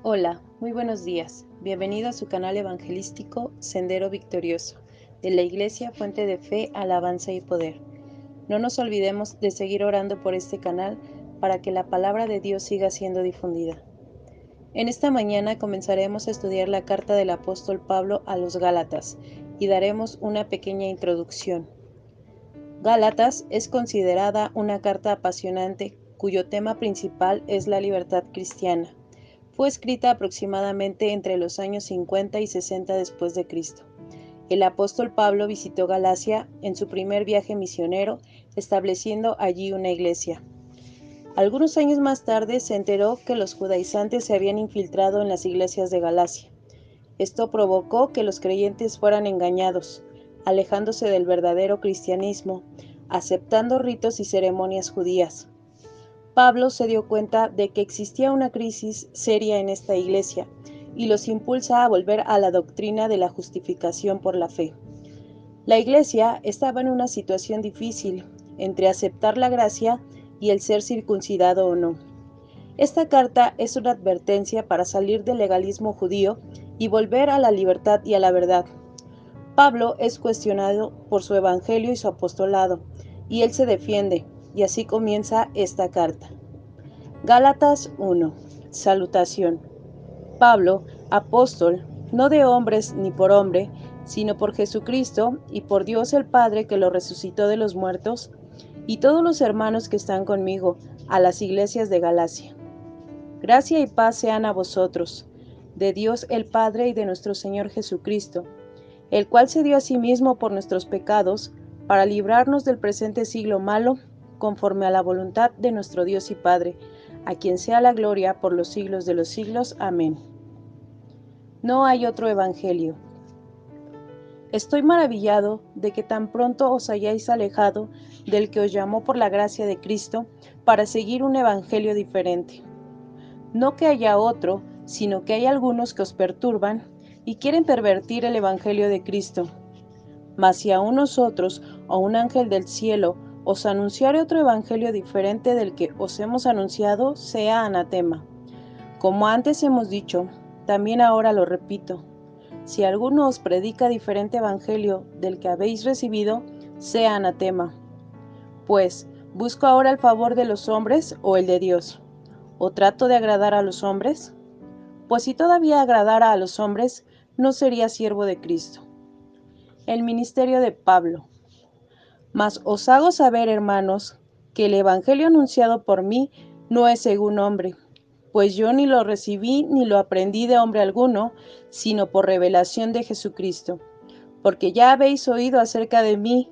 Hola, muy buenos días. Bienvenido a su canal evangelístico Sendero Victorioso, de la Iglesia Fuente de Fe, Alabanza y Poder. No nos olvidemos de seguir orando por este canal para que la palabra de Dios siga siendo difundida. En esta mañana comenzaremos a estudiar la carta del apóstol Pablo a los Gálatas y daremos una pequeña introducción. Gálatas es considerada una carta apasionante cuyo tema principal es la libertad cristiana. Fue escrita aproximadamente entre los años 50 y 60 después de Cristo. El apóstol Pablo visitó Galacia en su primer viaje misionero, estableciendo allí una iglesia. Algunos años más tarde se enteró que los judaizantes se habían infiltrado en las iglesias de Galacia. Esto provocó que los creyentes fueran engañados, alejándose del verdadero cristianismo, aceptando ritos y ceremonias judías. Pablo se dio cuenta de que existía una crisis seria en esta iglesia y los impulsa a volver a la doctrina de la justificación por la fe. La iglesia estaba en una situación difícil entre aceptar la gracia y el ser circuncidado o no. Esta carta es una advertencia para salir del legalismo judío y volver a la libertad y a la verdad. Pablo es cuestionado por su evangelio y su apostolado, y él se defiende, y así comienza esta carta. Gálatas 1. Salutación. Pablo, apóstol, no de hombres ni por hombre, sino por Jesucristo y por Dios el Padre que lo resucitó de los muertos, y todos los hermanos que están conmigo, a las iglesias de Galacia. Gracia y paz sean a vosotros, de Dios el Padre y de nuestro Señor Jesucristo, el cual se dio a sí mismo por nuestros pecados, para librarnos del presente siglo malo, conforme a la voluntad de nuestro Dios y Padre, a quien sea la gloria por los siglos de los siglos. Amén. No hay otro evangelio. Estoy maravillado de que tan pronto os hayáis alejado del que os llamó por la gracia de Cristo para seguir un evangelio diferente. No que haya otro, sino que hay algunos que os perturban y quieren pervertir el evangelio de Cristo. Mas si aún nosotros o un ángel del cielo os anunciare otro evangelio diferente del que os hemos anunciado, sea anatema. Como antes hemos dicho, también ahora lo repito. Si alguno os predica diferente evangelio del que habéis recibido, sea anatema. Pues, ¿busco ahora el favor de los hombres o el de Dios? ¿O trato de agradar a los hombres? Pues si todavía agradara a los hombres, no sería siervo de Cristo. El ministerio de Pablo. Mas os hago saber, hermanos, que el evangelio anunciado por mí no es según hombre, pues yo ni lo recibí ni lo aprendí de hombre alguno, sino por revelación de Jesucristo. Porque ya habéis oído acerca de mí,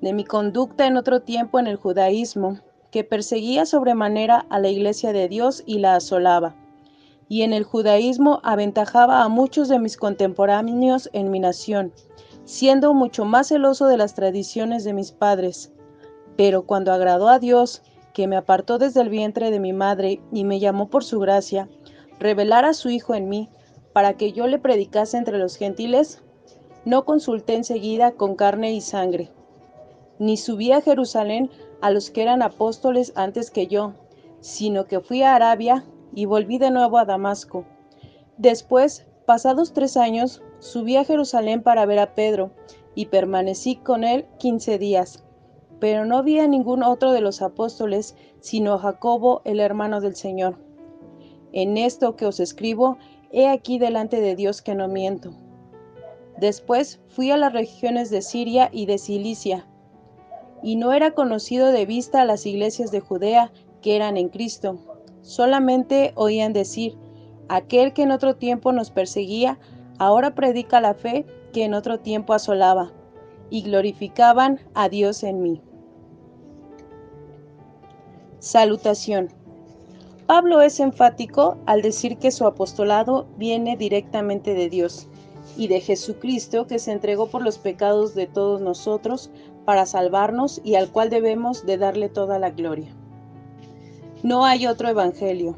de mi conducta en otro tiempo en el judaísmo, que perseguía sobremanera a la iglesia de Dios y la asolaba. Y en el judaísmo aventajaba a muchos de mis contemporáneos en mi nación, siendo mucho más celoso de las tradiciones de mis padres. Pero cuando agradó a Dios, que me apartó desde el vientre de mi madre y me llamó por su gracia, revelar a su Hijo en mí, para que yo le predicase entre los gentiles, no consulté enseguida con carne y sangre, ni subí a Jerusalén a los que eran apóstoles antes que yo, sino que fui a Arabia y volví de nuevo a Damasco. Después, pasados 3 años, subí a Jerusalén para ver a Pedro, y permanecí con él 15 días. Pero no vi a ningún otro de los apóstoles, sino a Jacobo, el hermano del Señor. En esto que os escribo, he aquí delante de Dios que no miento. Después fui a las regiones de Siria y de Cilicia, y no era conocido de vista a las iglesias de Judea que eran en Cristo. Solamente oían decir: aquel que en otro tiempo nos perseguía, ahora predica la fe que en otro tiempo asolaba, y glorificaban a Dios en mí. Salutación. Pablo es enfático al decir que su apostolado viene directamente de Dios y de Jesucristo, que se entregó por los pecados de todos nosotros para salvarnos y al cual debemos de darle toda la gloria. No hay otro evangelio.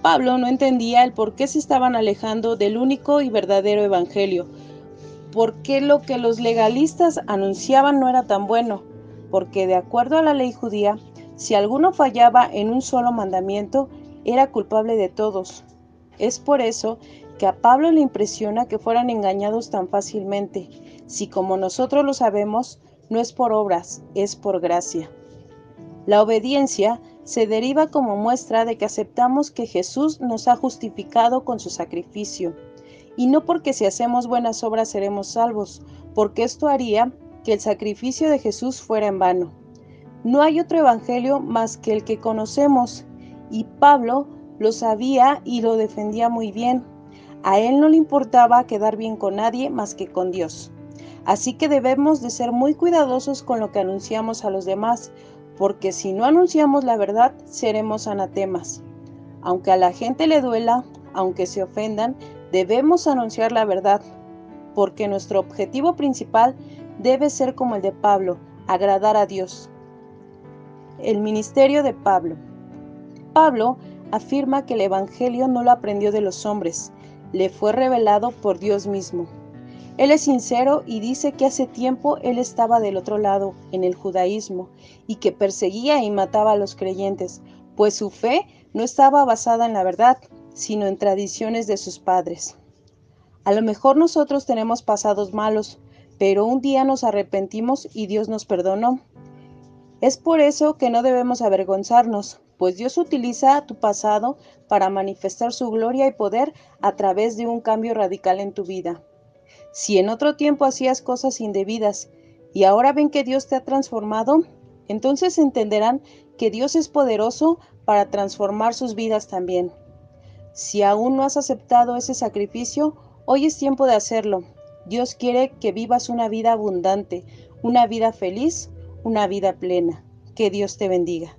Pablo no entendía el por qué se estaban alejando del único y verdadero evangelio, por qué lo que los legalistas anunciaban no era tan bueno, porque de acuerdo a la ley judía, si alguno fallaba en un solo mandamiento, era culpable de todos. Es por eso que a Pablo le impresiona que fueran engañados tan fácilmente, si como nosotros lo sabemos, no es por obras, es por gracia. La obediencia se deriva como muestra de que aceptamos que Jesús nos ha justificado con su sacrificio, y no porque si hacemos buenas obras seremos salvos, porque esto haría que el sacrificio de Jesús fuera en vano. No hay otro evangelio más que el que conocemos, y Pablo lo sabía y lo defendía muy bien. A él no le importaba quedar bien con nadie más que con Dios. Así que debemos de ser muy cuidadosos con lo que anunciamos a los demás, porque si no anunciamos la verdad, seremos anatemas. Aunque a la gente le duela, aunque se ofendan, debemos anunciar la verdad, porque nuestro objetivo principal debe ser como el de Pablo, agradar a Dios. El ministerio de Pablo. Pablo afirma que el Evangelio no lo aprendió de los hombres, le fue revelado por Dios mismo. Él es sincero y dice que hace tiempo él estaba del otro lado, en el judaísmo, y que perseguía y mataba a los creyentes, pues su fe no estaba basada en la verdad, sino en tradiciones de sus padres. A lo mejor nosotros tenemos pasados malos, pero un día nos arrepentimos y Dios nos perdonó. Es por eso que no debemos avergonzarnos, pues Dios utiliza tu pasado para manifestar su gloria y poder a través de un cambio radical en tu vida. Si en otro tiempo hacías cosas indebidas y ahora ven que Dios te ha transformado, entonces entenderán que Dios es poderoso para transformar sus vidas también. Si aún no has aceptado ese sacrificio, hoy es tiempo de hacerlo. Dios quiere que vivas una vida abundante, una vida feliz, una vida plena. Que Dios te bendiga.